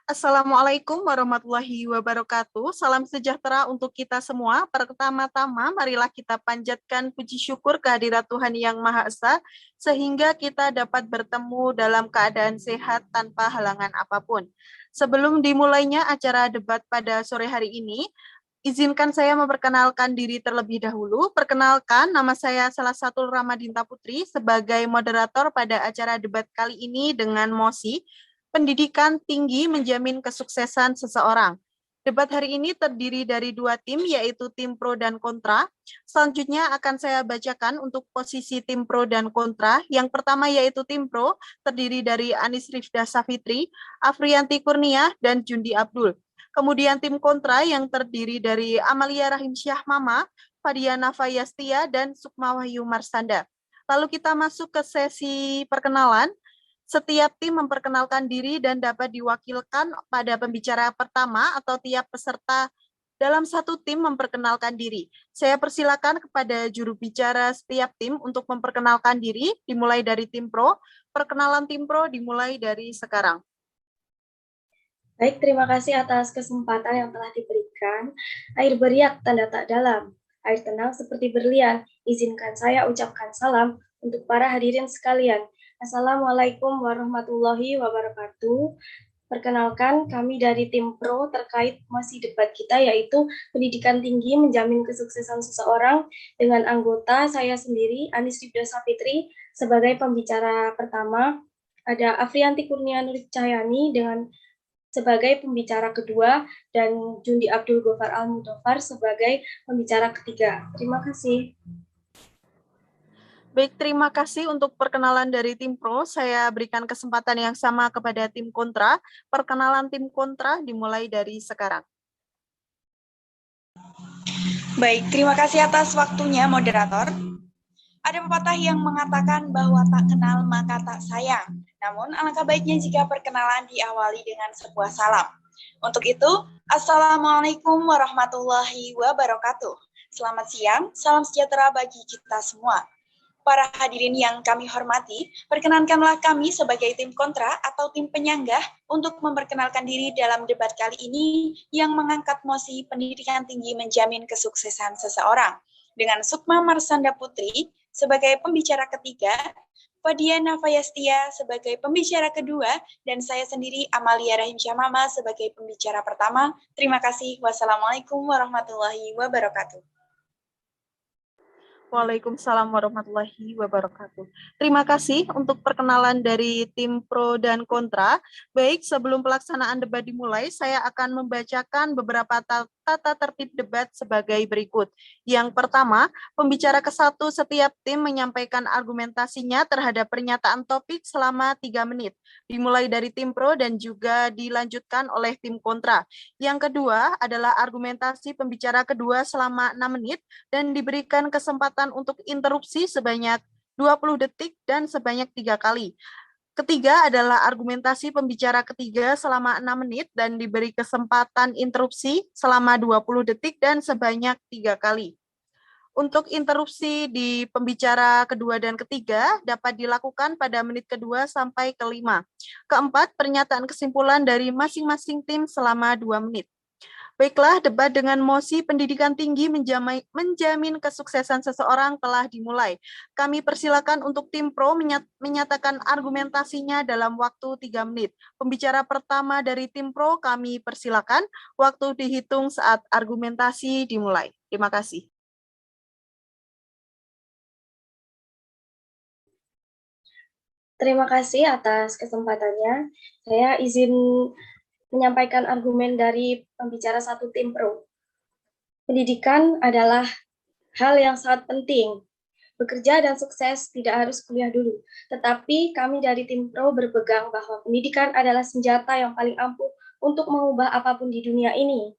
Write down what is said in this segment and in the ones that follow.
Assalamualaikum warahmatullahi wabarakatuh. Salam sejahtera untuk kita semua. Pertama-tama, marilah kita panjatkan puji syukur kehadirat Tuhan Yang Maha Esa, sehingga kita dapat bertemu dalam keadaan sehat tanpa halangan apapun. Sebelum dimulainya acara debat pada sore hari ini, izinkan saya memperkenalkan diri terlebih dahulu. Perkenalkan, nama saya Salasatul Ramadinta Putri sebagai moderator pada acara debat kali ini dengan mosi Pendidikan tinggi menjamin kesuksesan seseorang. Debat hari ini terdiri dari dua tim, yaitu tim pro dan kontra. Selanjutnya akan saya bacakan untuk posisi tim pro dan kontra. Yang pertama yaitu tim pro, terdiri dari Anis Rifda Safitri, Afriyanti Kurnia, dan Jundi Abdul. Kemudian tim kontra yang terdiri dari Amalia Rahim Syah Mama, Fadiana Fayastia, dan Sukma Wahyu Marsanda. Lalu kita masuk ke sesi perkenalan. Setiap tim memperkenalkan diri dan dapat diwakilkan pada pembicara pertama atau tiap peserta dalam satu tim memperkenalkan diri. Saya persilakan kepada juru bicara setiap tim untuk memperkenalkan diri, dimulai dari tim pro. Perkenalan tim pro dimulai dari sekarang. Baik, terima kasih atas kesempatan yang telah diberikan. Air beriak, tanda tak dalam. Air tenang seperti berlian. Izinkan saya ucapkan salam untuk para hadirin sekalian. Assalamualaikum warahmatullahi wabarakatuh. Perkenalkan, kami dari tim pro terkait masih debat kita, yaitu pendidikan tinggi menjamin kesuksesan seseorang, dengan anggota saya sendiri, Anis Rifda Safitri, sebagai pembicara pertama. Ada Afriyanti Kurnia Nur Cahyani dengan sebagai pembicara kedua, dan Jundi Abdul Gofar Al-Mudofar sebagai pembicara ketiga. Terima kasih. Baik, terima kasih untuk perkenalan dari tim pro. Saya berikan kesempatan yang sama kepada tim kontra. Perkenalan tim kontra dimulai dari sekarang. Baik, terima kasih atas waktunya, moderator. Ada pepatah yang mengatakan bahwa tak kenal maka tak sayang. Namun, alangkah baiknya jika perkenalan diawali dengan sebuah salam. Untuk itu, Assalamualaikum warahmatullahi wabarakatuh. Selamat siang, salam sejahtera bagi kita semua. Para hadirin yang kami hormati, perkenankanlah kami sebagai tim kontra atau tim penyanggah untuk memperkenalkan diri dalam debat kali ini yang mengangkat mosi pendidikan tinggi menjamin kesuksesan seseorang. Dengan Sukma Marsanda Putri sebagai pembicara ketiga, Fadiana Fayastia sebagai pembicara kedua, dan saya sendiri Amalia Rahim Syamama sebagai pembicara pertama. Terima kasih. Wassalamualaikum warahmatullahi wabarakatuh. Waalaikumsalam warahmatullahi wabarakatuh. Terima kasih untuk perkenalan dari tim pro dan kontra. Baik, sebelum pelaksanaan debat dimulai, saya akan membacakan beberapa tata tertib debat sebagai berikut. Yang pertama, pembicara ke-1 setiap tim menyampaikan argumentasinya terhadap pernyataan topik selama 3 menit. Dimulai dari tim pro dan juga dilanjutkan oleh tim kontra. Yang kedua adalah argumentasi pembicara kedua selama 6 menit dan diberikan kesempatan untuk interupsi sebanyak 20 detik dan sebanyak 3 kali. Ketiga adalah argumentasi pembicara ketiga selama 6 menit dan diberi kesempatan interupsi selama 20 detik dan sebanyak 3 kali. Untuk interupsi di pembicara kedua dan ketiga dapat dilakukan pada menit kedua sampai kelima. Keempat, pernyataan kesimpulan dari masing-masing tim selama 2 menit. Baiklah, debat dengan mosi pendidikan tinggi menjamin kesuksesan seseorang telah dimulai. Kami persilakan untuk tim pro menyatakan argumentasinya dalam waktu 3 menit. Pembicara pertama dari tim pro kami persilakan, waktu dihitung saat argumentasi dimulai. Terima kasih. Terima kasih atas kesempatannya. Saya izin menyampaikan argumen dari pembicara satu tim pro. Pendidikan adalah hal yang sangat penting. Bekerja dan sukses tidak harus kuliah dulu. Tetapi kami dari tim pro berpegang bahwa pendidikan adalah senjata yang paling ampuh untuk mengubah apapun di dunia ini.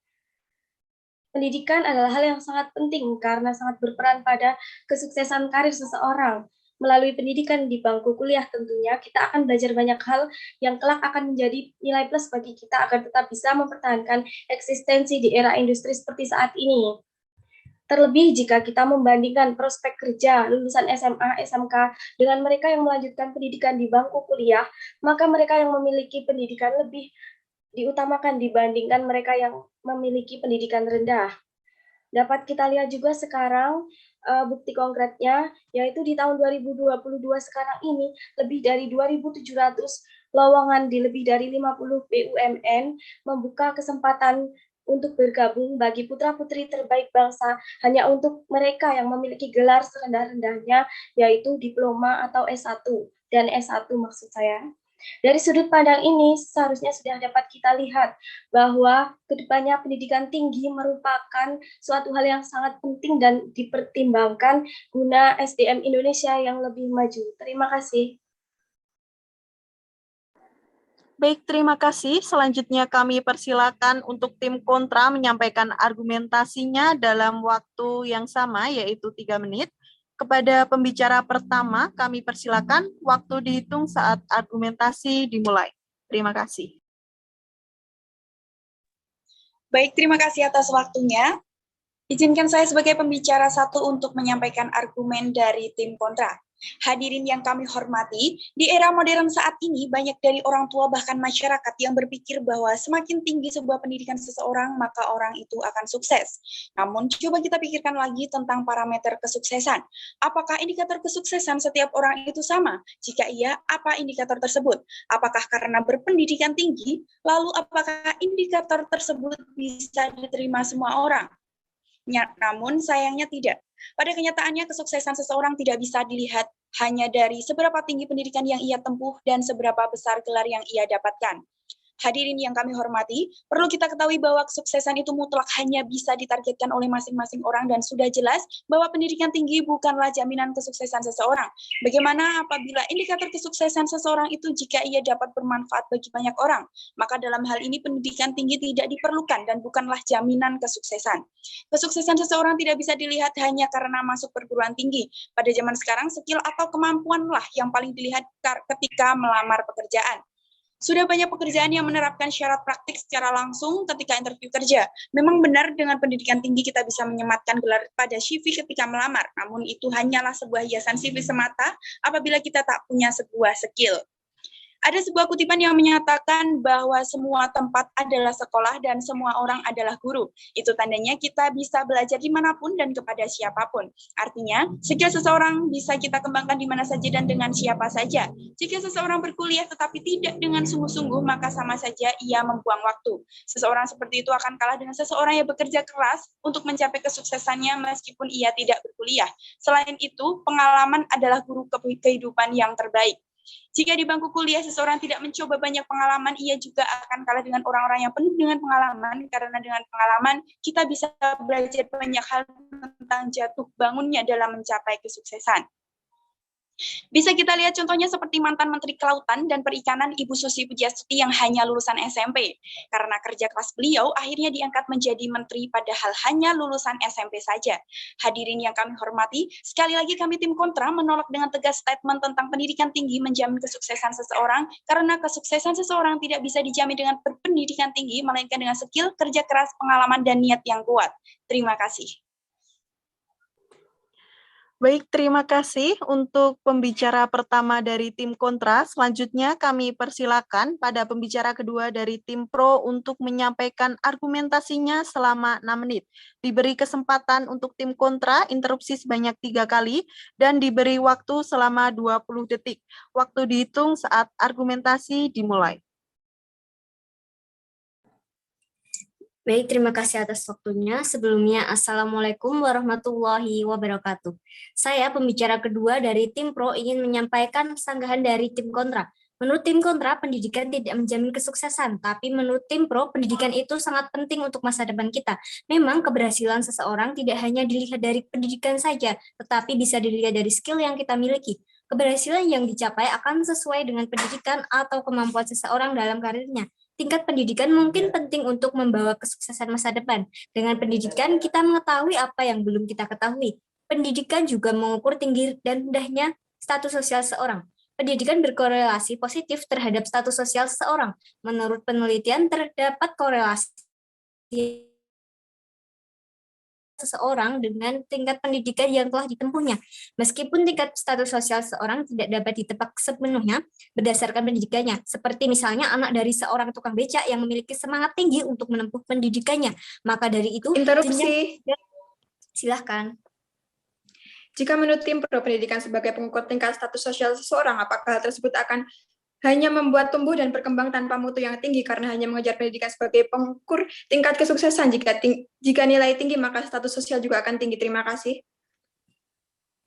Pendidikan adalah hal yang sangat penting karena sangat berperan pada kesuksesan karir seseorang. Melalui pendidikan di bangku kuliah tentunya kita akan belajar banyak hal yang kelak akan menjadi nilai plus bagi kita agar tetap bisa mempertahankan eksistensi di era industri seperti saat ini. Terlebih jika kita membandingkan prospek kerja lulusan SMA, SMK dengan mereka yang melanjutkan pendidikan di bangku kuliah, maka mereka yang memiliki pendidikan lebih diutamakan dibandingkan mereka yang memiliki pendidikan rendah. Dapat kita lihat juga sekarang bukti konkretnya, yaitu di tahun 2022 sekarang ini, lebih dari 2.700 lowongan di lebih dari 50 BUMN membuka kesempatan untuk bergabung bagi putra-putri terbaik bangsa hanya untuk mereka yang memiliki gelar serendah-rendahnya, yaitu diploma atau S1 dan S1 maksud saya. Dari sudut pandang ini, seharusnya sudah dapat kita lihat bahwa kedepannya pendidikan tinggi merupakan suatu hal yang sangat penting dan dipertimbangkan guna SDM Indonesia yang lebih maju. Terima kasih. Baik, terima kasih. Selanjutnya kami persilakan untuk tim kontra menyampaikan argumentasinya dalam waktu yang sama, yaitu 3 menit. Kepada pembicara pertama, kami persilakan waktu dihitung saat argumentasi dimulai. Terima kasih. Baik, terima kasih atas waktunya. Izinkan saya sebagai pembicara satu untuk menyampaikan argumen dari tim kontra. Hadirin yang kami hormati, di era modern saat ini banyak dari orang tua bahkan masyarakat yang berpikir bahwa semakin tinggi sebuah pendidikan seseorang, maka orang itu akan sukses. Namun coba kita pikirkan lagi tentang parameter kesuksesan. Apakah indikator kesuksesan setiap orang itu sama? Jika iya, apa indikator tersebut? Apakah karena berpendidikan tinggi? Lalu apakah indikator tersebut bisa diterima semua orang? Namun sayangnya tidak. Pada kenyataannya kesuksesan seseorang tidak bisa dilihat hanya dari seberapa tinggi pendidikan yang ia tempuh dan seberapa besar gelar yang ia dapatkan. Hadirin yang kami hormati, perlu kita ketahui bahwa kesuksesan itu mutlak hanya bisa ditargetkan oleh masing-masing orang dan sudah jelas bahwa pendidikan tinggi bukanlah jaminan kesuksesan seseorang. Bagaimana apabila indikator kesuksesan seseorang itu jika ia dapat bermanfaat bagi banyak orang? Maka dalam hal ini pendidikan tinggi tidak diperlukan dan bukanlah jaminan kesuksesan. Kesuksesan seseorang tidak bisa dilihat hanya karena masuk perguruan tinggi. Pada zaman sekarang, skill atau kemampuanlah yang paling dilihat ketika melamar pekerjaan. Sudah banyak pekerjaan yang menerapkan syarat praktik secara langsung ketika interview kerja. Memang benar dengan pendidikan tinggi kita bisa menyematkan gelar pada CV ketika melamar, namun itu hanyalah sebuah hiasan CV semata apabila kita tak punya sebuah skill. Ada sebuah kutipan yang menyatakan bahwa semua tempat adalah sekolah dan semua orang adalah guru. Itu tandanya kita bisa belajar dimanapun dan kepada siapapun. Artinya, skill seseorang bisa kita kembangkan di mana saja dan dengan siapa saja. Jika seseorang berkuliah tetapi tidak dengan sungguh-sungguh, maka sama saja ia membuang waktu. Seseorang seperti itu akan kalah dengan seseorang yang bekerja keras untuk mencapai kesuksesannya meskipun ia tidak berkuliah. Selain itu, pengalaman adalah guru kehidupan yang terbaik. Jika di bangku kuliah seseorang tidak mencoba banyak pengalaman, ia juga akan kalah dengan orang-orang yang penuh dengan pengalaman, karena dengan pengalaman kita bisa belajar banyak hal tentang jatuh bangunnya dalam mencapai kesuksesan. Bisa kita lihat contohnya seperti mantan Menteri Kelautan dan Perikanan Ibu Susi Pujiastuti yang hanya lulusan SMP. Karena kerja keras beliau, akhirnya diangkat menjadi menteri padahal hanya lulusan SMP saja. Hadirin yang kami hormati, sekali lagi kami tim kontra menolak dengan tegas statement tentang pendidikan tinggi menjamin kesuksesan seseorang, karena kesuksesan seseorang tidak bisa dijamin dengan berpendidikan tinggi, melainkan dengan skill, kerja keras, pengalaman, dan niat yang kuat. Terima kasih. Baik, terima kasih untuk pembicara pertama dari tim kontra. Selanjutnya kami persilakan pada pembicara kedua dari tim pro untuk menyampaikan argumentasinya selama 6 menit. Diberi kesempatan untuk tim kontra interupsi sebanyak 3 kali dan diberi waktu selama 20 detik. Waktu dihitung saat argumentasi dimulai. Baik, terima kasih atas waktunya. Sebelumnya, Assalamualaikum warahmatullahi wabarakatuh. Saya pembicara kedua dari tim pro ingin menyampaikan sanggahan dari tim kontra. Menurut tim kontra, pendidikan tidak menjamin kesuksesan, tapi menurut tim pro, pendidikan itu sangat penting untuk masa depan kita. Memang keberhasilan seseorang tidak hanya dilihat dari pendidikan saja, tetapi bisa dilihat dari skill yang kita miliki. Keberhasilan yang dicapai akan sesuai dengan pendidikan atau kemampuan seseorang dalam karirnya. Tingkat pendidikan mungkin penting untuk membawa kesuksesan masa depan. Dengan pendidikan, kita mengetahui apa yang belum kita ketahui. Pendidikan juga mengukur tinggi dan rendahnya status sosial seseorang. Pendidikan berkorelasi positif terhadap status sosial seseorang. Menurut penelitian, terdapat korelasi seseorang dengan tingkat pendidikan yang telah ditempuhnya. Meskipun tingkat status sosial seseorang tidak dapat ditebak sepenuhnya berdasarkan pendidikannya, seperti misalnya anak dari seorang tukang becak yang memiliki semangat tinggi untuk menempuh pendidikannya, maka dari itu Interupsi. Silahkan. Jika menurut tim pro pendidikan sebagai pengukur tingkat status sosial seseorang, apakah hal tersebut akan hanya membuat tumbuh dan berkembang tanpa mutu yang tinggi karena hanya mengejar pendidikan sebagai pengukur tingkat kesuksesan? Jika nilai tinggi, maka status sosial juga akan tinggi. Terima kasih.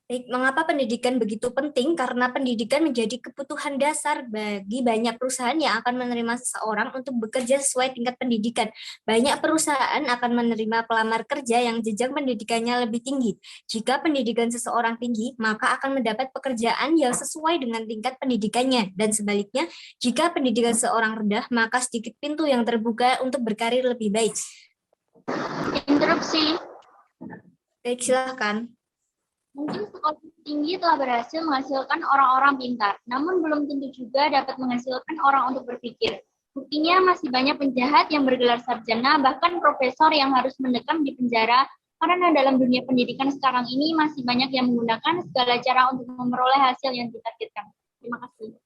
Baik, mengapa pendidikan begitu penting? Karena pendidikan menjadi kebutuhan dasar bagi banyak perusahaan yang akan menerima seseorang untuk bekerja sesuai tingkat pendidikan. Banyak perusahaan akan menerima pelamar kerja yang jenjang pendidikannya lebih tinggi. Jika pendidikan seseorang tinggi, maka akan mendapat pekerjaan yang sesuai dengan tingkat pendidikannya. Dan sebaliknya, jika pendidikan seseorang rendah, maka sedikit pintu yang terbuka untuk berkarir lebih baik. Interupsi. Baik, silakan. Mungkin sekolah tinggi telah berhasil menghasilkan orang-orang pintar, namun belum tentu juga dapat menghasilkan orang untuk berpikir. Buktinya masih banyak penjahat yang bergelar sarjana, bahkan profesor yang harus mendekam di penjara, karena dalam dunia pendidikan sekarang ini masih banyak yang menggunakan segala cara untuk memperoleh hasil yang ditargetkan. Terima kasih.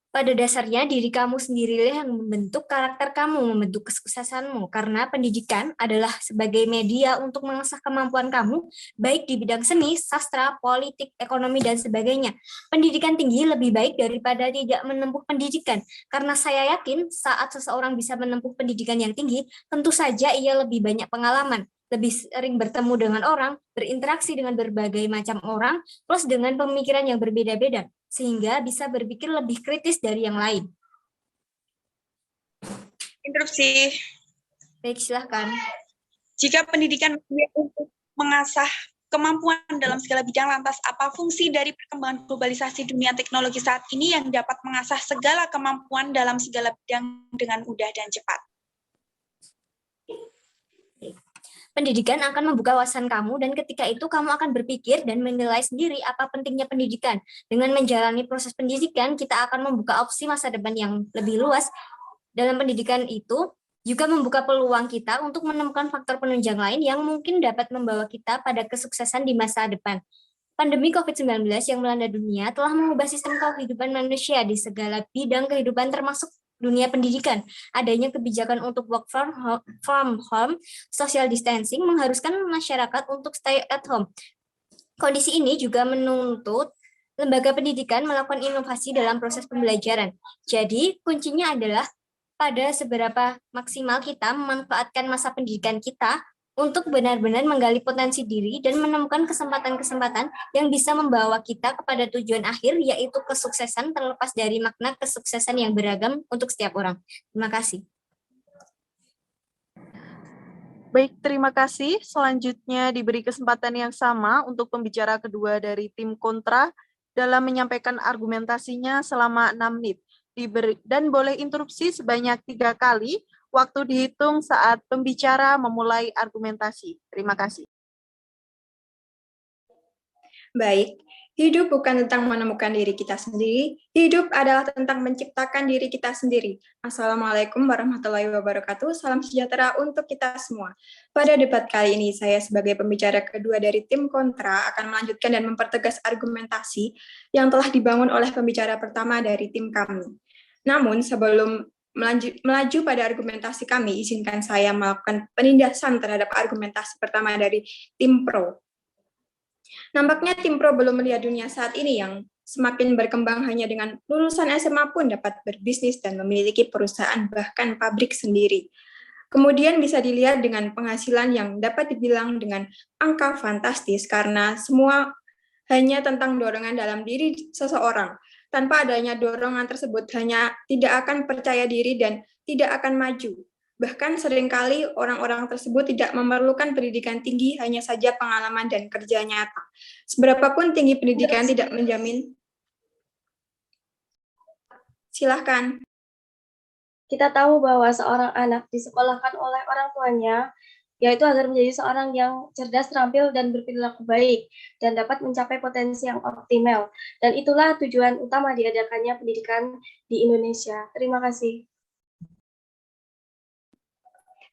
Pada dasarnya, diri kamu sendirilah yang membentuk karakter kamu, membentuk kesuksesanmu, karena pendidikan adalah sebagai media untuk mengasah kemampuan kamu, baik di bidang seni, sastra, politik, ekonomi, dan sebagainya. Pendidikan tinggi lebih baik daripada tidak menempuh pendidikan, karena saya yakin saat seseorang bisa menempuh pendidikan yang tinggi, tentu saja ia lebih banyak pengalaman, lebih sering bertemu dengan orang, berinteraksi dengan berbagai macam orang, plus dengan pemikiran yang berbeda-beda, sehingga bisa berpikir lebih kritis dari yang lain. Interupsi. Baik, silahkan. Jika pendidikan untuk mengasah kemampuan dalam segala bidang, lantas apa fungsi dari perkembangan globalisasi dunia teknologi saat ini yang dapat mengasah segala kemampuan dalam segala bidang dengan mudah dan cepat? Pendidikan akan membuka wawasan kamu, dan ketika itu kamu akan berpikir dan menilai sendiri apa pentingnya pendidikan. Dengan menjalani proses pendidikan, kita akan membuka opsi masa depan yang lebih luas. Dalam pendidikan itu juga membuka peluang kita untuk menemukan faktor penunjang lain yang mungkin dapat membawa kita pada kesuksesan di masa depan. Pandemi COVID-19 yang melanda dunia telah mengubah sistem kehidupan manusia di segala bidang kehidupan, termasuk dunia pendidikan. Adanya kebijakan untuk work from home, social distancing mengharuskan masyarakat untuk stay at home. Kondisi ini juga menuntut lembaga pendidikan melakukan inovasi dalam proses pembelajaran. Jadi, kuncinya adalah pada seberapa maksimal kita memanfaatkan masa pendidikan kita untuk benar-benar menggali potensi diri dan menemukan kesempatan-kesempatan yang bisa membawa kita kepada tujuan akhir, yaitu kesuksesan, terlepas dari makna kesuksesan yang beragam untuk setiap orang. Terima kasih. Baik, terima kasih. Selanjutnya diberi kesempatan yang sama untuk pembicara kedua dari tim kontra dalam menyampaikan argumentasinya selama 6 menit. Dan boleh interupsi sebanyak 3 kali. Waktu dihitung saat pembicara memulai argumentasi. Terima kasih. Baik, hidup bukan tentang menemukan diri kita sendiri, hidup adalah tentang menciptakan diri kita sendiri. Assalamualaikum warahmatullahi wabarakatuh, salam sejahtera untuk kita semua. Pada debat kali ini, saya sebagai pembicara kedua dari tim kontra akan melanjutkan dan mempertegas argumentasi yang telah dibangun oleh pembicara pertama dari tim kami. Namun, sebelum melaju pada argumentasi kami, izinkan saya melakukan penindasan terhadap argumentasi pertama dari tim pro. Nampaknya tim pro belum melihat dunia saat ini yang semakin berkembang, hanya dengan lulusan SMA pun dapat berbisnis dan memiliki perusahaan bahkan pabrik sendiri. Kemudian bisa dilihat dengan penghasilan yang dapat dibilang dengan angka fantastis karena semua hanya tentang dorongan dalam diri seseorang. Tanpa adanya dorongan tersebut hanya tidak akan percaya diri dan tidak akan maju. Bahkan seringkali orang-orang tersebut tidak memerlukan pendidikan tinggi, hanya saja pengalaman dan kerja nyata. Seberapapun tinggi pendidikan tidak menjamin. Silahkan. Kita tahu bahwa seorang anak disekolahkan oleh orang tuanya, yaitu agar menjadi seorang yang cerdas, terampil, dan berperilaku baik, dan dapat mencapai potensi yang optimal. Dan itulah tujuan utama diadakannya pendidikan di Indonesia. Terima kasih.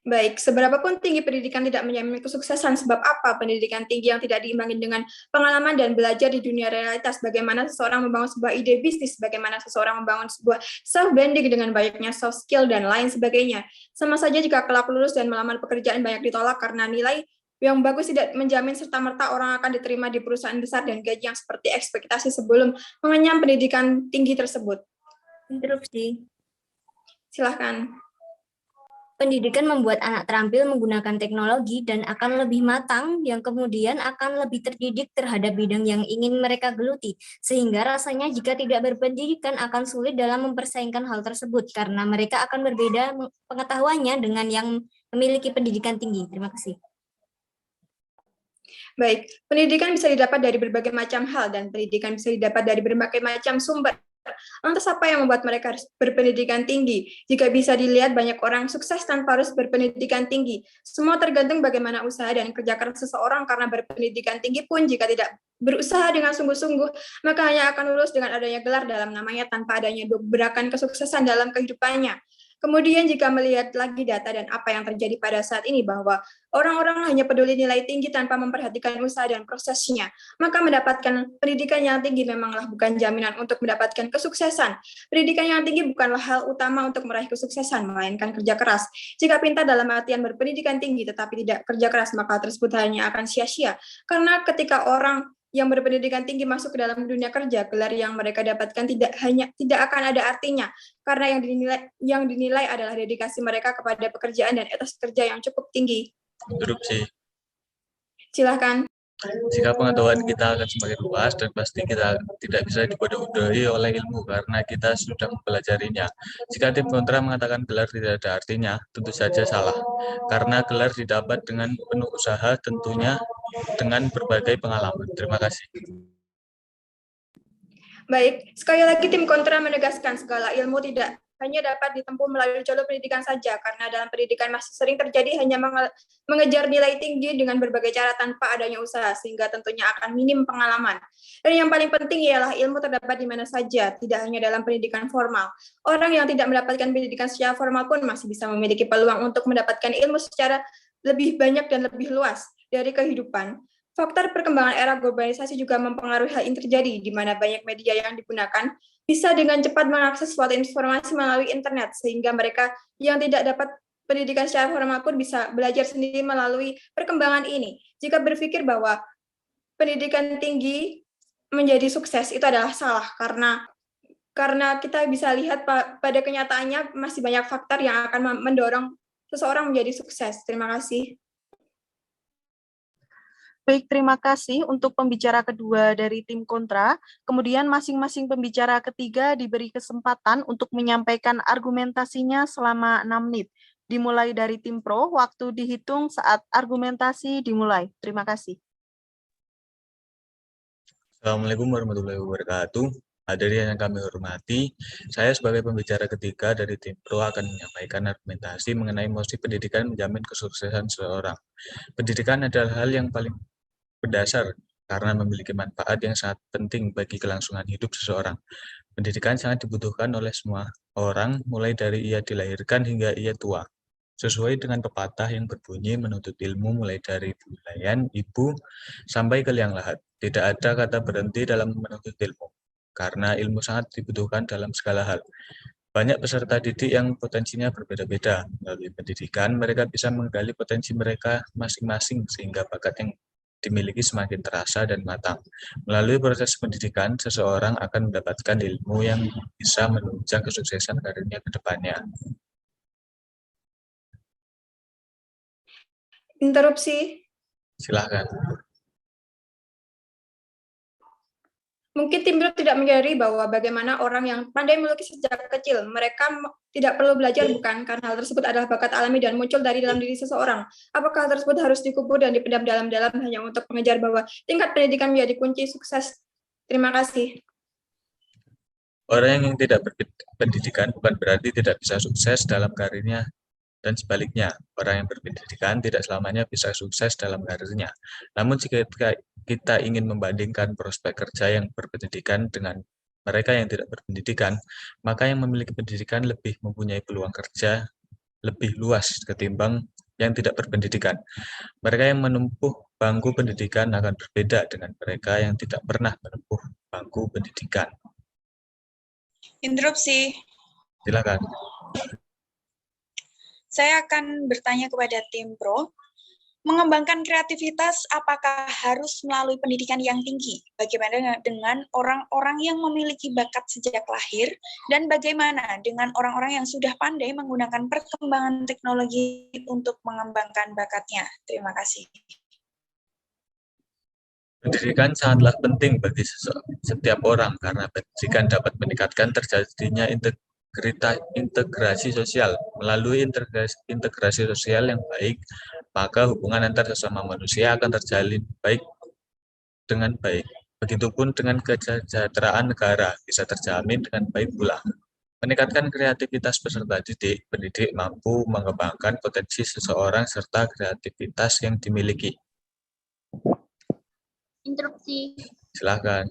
Baik, seberapapun tinggi pendidikan tidak menjamin kesuksesan, sebab apa pendidikan tinggi yang tidak diimbangi dengan pengalaman dan belajar di dunia realitas, bagaimana seseorang membangun sebuah ide bisnis, bagaimana seseorang membangun sebuah self-branding dengan banyaknya soft skill dan lain sebagainya. Sama saja jika kelak lulus dan melamar pekerjaan banyak ditolak karena nilai yang bagus tidak menjamin serta-merta orang akan diterima di perusahaan besar dan gaji yang seperti ekspektasi sebelum mengenyam pendidikan tinggi tersebut. Interupsi. Silahkan. Pendidikan membuat anak terampil menggunakan teknologi dan akan lebih matang, yang kemudian akan lebih terdidik terhadap bidang yang ingin mereka geluti, sehingga rasanya jika tidak berpendidikan akan sulit dalam mempersaingkan hal tersebut, karena mereka akan berbeda pengetahuannya dengan yang memiliki pendidikan tinggi. Terima kasih. Baik, pendidikan bisa didapat dari berbagai macam hal, dan pendidikan bisa didapat dari berbagai macam sumber. Lantas apa yang membuat mereka harus berpendidikan tinggi? Jika bisa dilihat, banyak orang sukses tanpa harus berpendidikan tinggi. Semua tergantung bagaimana usaha dan kerja keras seseorang, karena berpendidikan tinggi pun jika tidak berusaha dengan sungguh-sungguh, maka hanya akan lulus dengan adanya gelar dalam namanya tanpa adanya dobrakan kesuksesan dalam kehidupannya. Kemudian jika melihat lagi data dan apa yang terjadi pada saat ini, bahwa orang-orang hanya peduli nilai tinggi tanpa memperhatikan usaha dan prosesnya, maka mendapatkan pendidikan yang tinggi memanglah bukan jaminan untuk mendapatkan kesuksesan. Pendidikan yang tinggi bukanlah hal utama untuk meraih kesuksesan, melainkan kerja keras. Jika pintar dalam artian berpendidikan tinggi tetapi tidak kerja keras, maka tersebut hanya akan sia-sia. Karena ketika orang yang berpendidikan tinggi masuk ke dalam dunia kerja, gelar yang mereka dapatkan tidak akan ada artinya, karena yang dinilai adalah dedikasi mereka kepada pekerjaan dan etos kerja yang cukup tinggi. Interupsi. Silahkan. Jika pengetahuan kita akan semakin luas dan pasti kita tidak bisa dibodoh-bodohi oleh ilmu karena kita sudah mempelajarinya. Jika tim kontra mengatakan gelar tidak ada artinya, tentu saja salah. Karena gelar didapat dengan penuh usaha, tentunya dengan berbagai pengalaman. Terima kasih. Baik, sekali lagi tim kontra menegaskan segala ilmu tidak hanya dapat ditempuh melalui jalur pendidikan saja, karena dalam pendidikan masih sering terjadi hanya mengejar nilai tinggi dengan berbagai cara tanpa adanya usaha, sehingga tentunya akan minim pengalaman. Dan yang paling penting ialah ilmu terdapat di mana saja, tidak hanya dalam pendidikan formal. Orang yang tidak mendapatkan pendidikan secara formal pun masih bisa memiliki peluang untuk mendapatkan ilmu secara lebih banyak dan lebih luas dari kehidupan. Faktor perkembangan era globalisasi juga mempengaruhi hal ini terjadi, di mana banyak media yang digunakan bisa dengan cepat mengakses suatu informasi melalui internet, sehingga mereka yang tidak dapat pendidikan secara formal pun bisa belajar sendiri melalui perkembangan ini. Jika berpikir bahwa pendidikan tinggi menjadi sukses, itu adalah salah, karena kita bisa lihat pada kenyataannya masih banyak faktor yang akan mendorong seseorang menjadi sukses. Terima kasih. Baik, terima kasih untuk pembicara kedua dari tim kontra. Kemudian masing-masing pembicara ketiga diberi kesempatan untuk menyampaikan argumentasinya selama 6 menit. Dimulai dari tim pro, waktu dihitung saat argumentasi dimulai. Terima kasih. Assalamualaikum warahmatullahi wabarakatuh. Hadirin yang kami hormati, saya sebagai pembicara ketiga dari tim pro akan menyampaikan argumentasi mengenai mosi pendidikan menjamin kesuksesan seseorang. Pendidikan adalah hal yang paling berdasar karena memiliki manfaat yang sangat penting bagi kelangsungan hidup seseorang. Pendidikan sangat dibutuhkan oleh semua orang, mulai dari ia dilahirkan hingga ia tua. Sesuai dengan pepatah yang berbunyi menuntut ilmu mulai dari bulayan ibu sampai ke liang lahat. Tidak ada kata berhenti dalam menuntut ilmu, karena ilmu sangat dibutuhkan dalam segala hal. Banyak peserta didik yang potensinya berbeda-beda. Melalui pendidikan, mereka bisa menggali potensi mereka masing-masing sehingga bakat yang dimiliki semakin terasa dan matang. Melalui proses pendidikan, seseorang akan mendapatkan ilmu yang bisa menunjang kesuksesan karirnya ke depannya. Interupsi. Silakan. Mungkin tim tidak menyadari bahwa bagaimana orang yang pandai melukis sejak kecil, mereka tidak perlu belajar, bukan karena hal tersebut adalah bakat alami dan muncul dari dalam diri seseorang. Apakah hal tersebut harus dikubur dan dipendam dalam-dalam hanya untuk mengejar bahwa tingkat pendidikan menjadi kunci sukses? Terima kasih. Orang yang tidak berpendidikan bukan berarti tidak bisa sukses dalam karirnya, dan sebaliknya, orang yang berpendidikan tidak selamanya bisa sukses dalam karirnya. Namun jika kita ingin membandingkan prospek kerja yang berpendidikan dengan mereka yang tidak berpendidikan, maka yang memiliki pendidikan lebih mempunyai peluang kerja lebih luas ketimbang yang tidak berpendidikan. Mereka yang menempuh bangku pendidikan akan berbeda dengan mereka yang tidak pernah menempuh bangku pendidikan. Interupsi. Silakan. Saya akan bertanya kepada tim Pro. Mengembangkan kreativitas apakah harus melalui pendidikan yang tinggi? Bagaimana dengan orang-orang yang memiliki bakat sejak lahir? Dan bagaimana dengan orang-orang yang sudah pandai menggunakan perkembangan teknologi untuk mengembangkan bakatnya? Terima kasih. Pendidikan sangatlah penting bagi setiap orang karena pendidikan dapat meningkatkan terjadinya integrasi sosial. Melalui integrasi sosial yang baik, maka hubungan antar sesama manusia akan terjalin baik dengan baik. Begitupun dengan kesejahteraan negara bisa terjamin dengan baik pula. Meningkatkan kreativitas peserta pendidik mampu mengembangkan potensi seseorang serta kreativitas yang dimiliki. Interupsi. Silakan.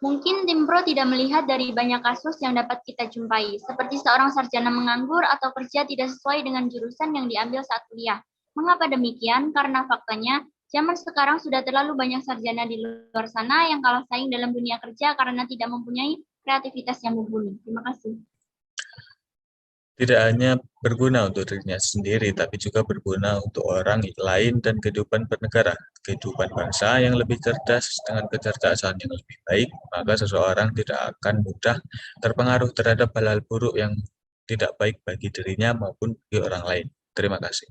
Mungkin tim Pro tidak melihat dari banyak kasus yang dapat kita jumpai, seperti seorang sarjana menganggur atau kerja tidak sesuai dengan jurusan yang diambil saat kuliah. Mengapa demikian? Karena faktanya, zaman sekarang sudah terlalu banyak sarjana di luar sana yang kalah saing dalam dunia kerja karena tidak mempunyai kreativitas yang mumpuni. Terima kasih. Tidak hanya berguna untuk dirinya sendiri, tapi juga berguna untuk orang lain dan kehidupan bernegara. Kehidupan bangsa yang lebih cerdas dengan kecerdasan yang lebih baik, maka seseorang tidak akan mudah terpengaruh terhadap hal-hal buruk yang tidak baik bagi dirinya maupun bagi orang lain. Terima kasih.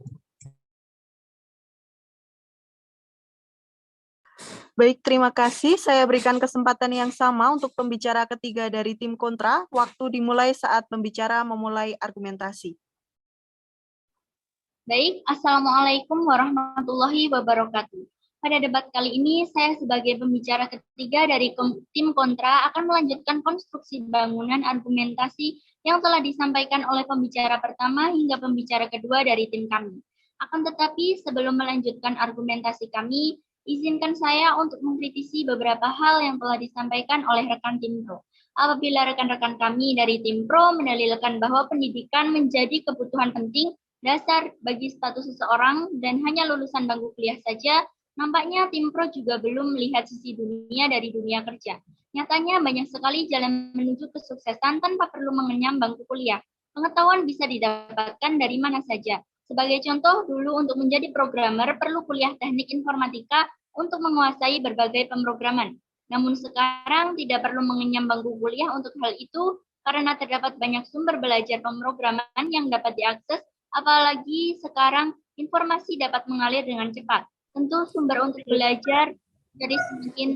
Baik, terima kasih. Saya berikan kesempatan yang sama untuk pembicara ketiga dari tim kontra. Waktu dimulai saat pembicara memulai argumentasi. Baik, Assalamualaikum warahmatullahi wabarakatuh. Pada debat kali ini, saya sebagai pembicara ketiga dari tim kontra akan melanjutkan konstruksi bangunan argumentasi yang telah disampaikan oleh pembicara pertama hingga pembicara kedua dari tim kami. Akan tetapi, sebelum melanjutkan argumentasi kami, izinkan saya untuk mengkritisi beberapa hal yang telah disampaikan oleh rekan tim Pro. Apabila rekan-rekan kami dari tim Pro mendalilkan bahwa pendidikan menjadi kebutuhan penting dasar bagi status seseorang dan hanya lulusan bangku kuliah saja, nampaknya tim Pro juga belum melihat sisi dunia dari dunia kerja. Nyatanya banyak sekali jalan menuju kesuksesan tanpa perlu mengenyam bangku kuliah. Pengetahuan bisa didapatkan dari mana saja. Sebagai contoh, dulu untuk menjadi programmer perlu kuliah teknik informatika untuk menguasai berbagai pemrograman. Namun sekarang tidak perlu mengenyam bangku kuliah untuk hal itu karena terdapat banyak sumber belajar pemrograman yang dapat diakses, apalagi sekarang informasi dapat mengalir dengan cepat. Tentu sumber untuk belajar jadi semakin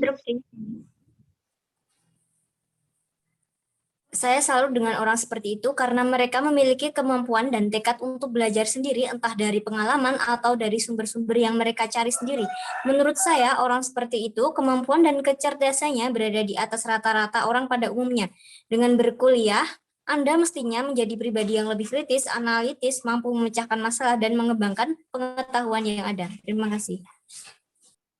Saya selalu dengan orang seperti itu karena mereka memiliki kemampuan dan tekad untuk belajar sendiri entah dari pengalaman atau dari sumber-sumber yang mereka cari sendiri. Menurut saya, orang seperti itu kemampuan dan kecerdasannya berada di atas rata-rata orang pada umumnya. Dengan berkuliah, Anda mestinya menjadi pribadi yang lebih kritis, analitis, mampu memecahkan masalah dan mengembangkan pengetahuan yang ada. Terima kasih.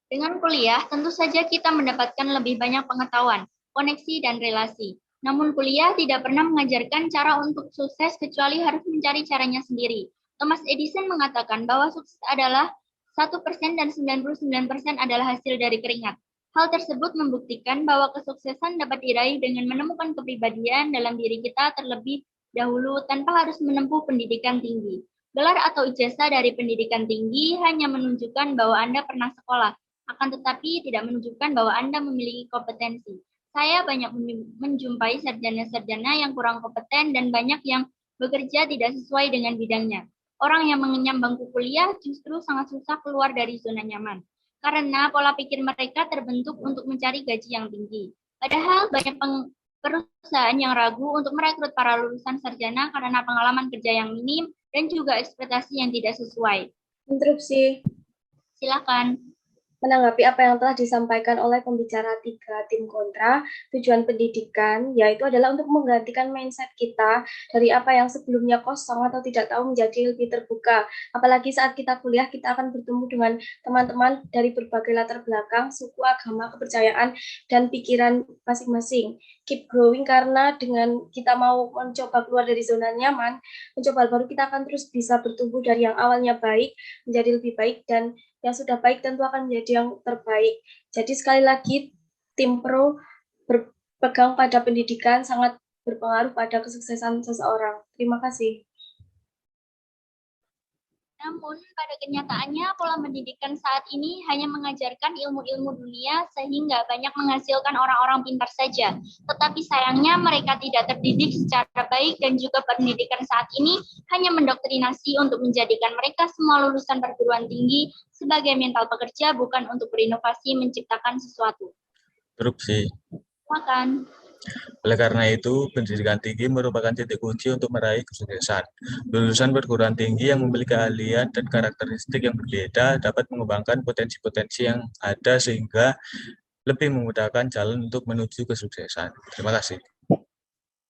Dengan kuliah, tentu saja kita mendapatkan lebih banyak pengetahuan, koneksi, dan relasi. Namun kuliah tidak pernah mengajarkan cara untuk sukses kecuali harus mencari caranya sendiri. Thomas Edison mengatakan bahwa sukses adalah 1% dan 99% adalah hasil dari keringat. Hal tersebut membuktikan bahwa kesuksesan dapat diraih dengan menemukan kepribadian dalam diri kita terlebih dahulu tanpa harus menempuh pendidikan tinggi. Gelar atau ijazah dari pendidikan tinggi hanya menunjukkan bahwa Anda pernah sekolah, akan tetapi tidak menunjukkan bahwa Anda memiliki kompetensi. Saya banyak menjumpai sarjana-sarjana yang kurang kompeten dan banyak yang bekerja tidak sesuai dengan bidangnya. Orang yang mengenyam bangku kuliah justru sangat susah keluar dari zona nyaman, karena pola pikir mereka terbentuk untuk mencari gaji yang tinggi. Padahal banyak perusahaan yang ragu untuk merekrut para lulusan sarjana karena pengalaman kerja yang minim dan juga ekspektasi yang tidak sesuai. Interupsi. Silakan. Menanggapi apa yang telah disampaikan oleh pembicara 3 tim kontra, tujuan pendidikan yaitu adalah untuk menggantikan mindset kita dari apa yang sebelumnya kosong atau tidak tahu menjadi lebih terbuka. Apalagi saat kita kuliah, kita akan bertemu dengan teman-teman dari berbagai latar belakang, suku, agama, kepercayaan, dan pikiran masing-masing. Keep growing, karena dengan kita mau mencoba keluar dari zona nyaman, mencoba hal baru, kita akan terus bisa bertumbuh dari yang awalnya baik menjadi lebih baik, dan yang sudah baik tentu akan menjadi yang terbaik. Jadi sekali lagi, tim pro berpegang pada pendidikan sangat berpengaruh pada kesuksesan seseorang. Terima kasih. Namun, pada kenyataannya pola pendidikan saat ini hanya mengajarkan ilmu-ilmu dunia sehingga banyak menghasilkan orang-orang pintar saja. Tetapi sayangnya mereka tidak terdidik secara baik, dan juga pendidikan saat ini hanya mendoktrinasi untuk menjadikan mereka semua lulusan perguruan tinggi sebagai mental pekerja, bukan untuk berinovasi menciptakan sesuatu. Korupsi. Makan. Oleh karena itu, pendidikan tinggi merupakan titik kunci untuk meraih kesuksesan. Lulusan perguruan tinggi yang memiliki keahlian dan karakteristik yang berbeda dapat mengembangkan potensi-potensi yang ada sehingga lebih memudahkan jalan untuk menuju kesuksesan. Terima kasih.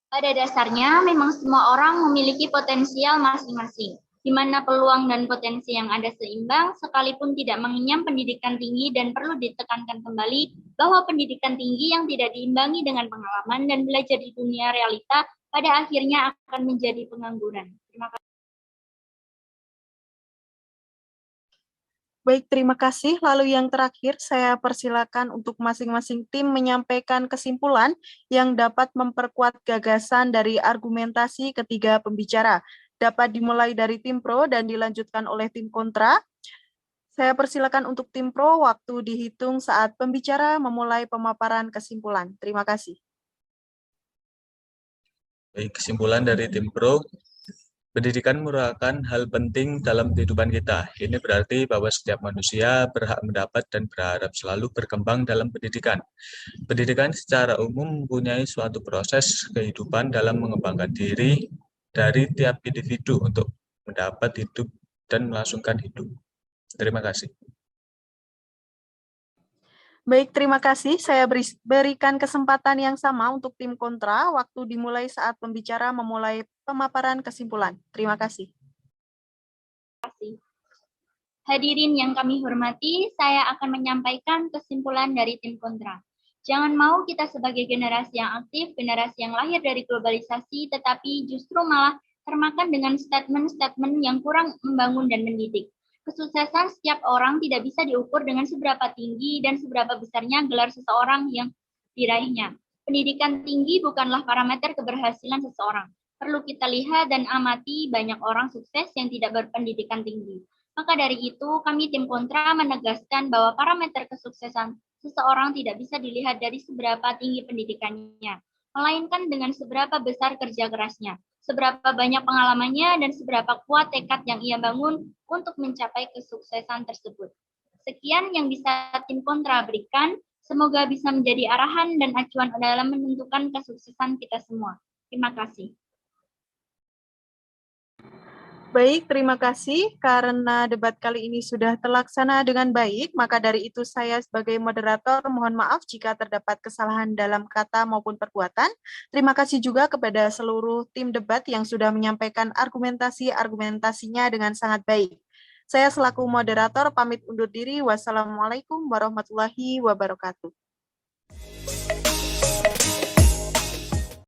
Pada dasarnya, memang semua orang memiliki potensial masing-masing, di mana peluang dan potensi yang ada seimbang, sekalipun tidak mengenyam pendidikan tinggi, dan perlu ditekankan kembali bahwa pendidikan tinggi yang tidak diimbangi dengan pengalaman dan belajar di dunia realita pada akhirnya akan menjadi pengangguran. Terima kasih. Baik, terima kasih. Lalu yang terakhir, saya persilakan untuk masing-masing tim menyampaikan kesimpulan yang dapat memperkuat gagasan dari argumentasi ketiga pembicara. Dapat dimulai dari tim pro dan dilanjutkan oleh tim kontra. Saya persilakan untuk tim pro, waktu dihitung saat pembicara memulai pemaparan kesimpulan. Terima kasih. Baik, kesimpulan dari tim pro. Pendidikan merupakan hal penting dalam kehidupan kita. Ini berarti bahwa setiap manusia berhak mendapat dan berharap selalu berkembang dalam pendidikan. Pendidikan secara umum mempunyai suatu proses kehidupan dalam mengembangkan diri dari tiap individu untuk mendapat hidup dan melangsungkan hidup. Terima kasih. Baik, terima kasih. Saya berikan kesempatan yang sama untuk tim kontra. Waktu dimulai saat pembicara memulai pemaparan kesimpulan. Terima kasih. Hadirin yang kami hormati, saya akan menyampaikan kesimpulan dari tim kontra. Jangan mau kita sebagai generasi yang aktif, generasi yang lahir dari globalisasi, tetapi justru malah termakan dengan statement-statement yang kurang membangun dan mendidik. Kesuksesan setiap orang tidak bisa diukur dengan seberapa tinggi dan seberapa besarnya gelar seseorang yang diraihnya. Pendidikan tinggi bukanlah parameter keberhasilan seseorang. Perlu kita lihat dan amati banyak orang sukses yang tidak berpendidikan tinggi. Maka dari itu, kami tim kontra menegaskan bahwa parameter kesuksesan seseorang tidak bisa dilihat dari seberapa tinggi pendidikannya, melainkan dengan seberapa besar kerja kerasnya, seberapa banyak pengalamannya, dan seberapa kuat tekad yang ia bangun untuk mencapai kesuksesan tersebut. Sekian yang bisa tim kontra berikan, semoga bisa menjadi arahan dan acuan dalam menentukan kesuksesan kita semua. Terima kasih. Baik, terima kasih. Karena debat kali ini sudah terlaksana dengan baik, maka dari itu saya sebagai moderator mohon maaf jika terdapat kesalahan dalam kata maupun perbuatan. Terima kasih juga kepada seluruh tim debat yang sudah menyampaikan argumentasinya dengan sangat baik. Saya selaku moderator pamit undur diri. Wassalamualaikum warahmatullahi wabarakatuh.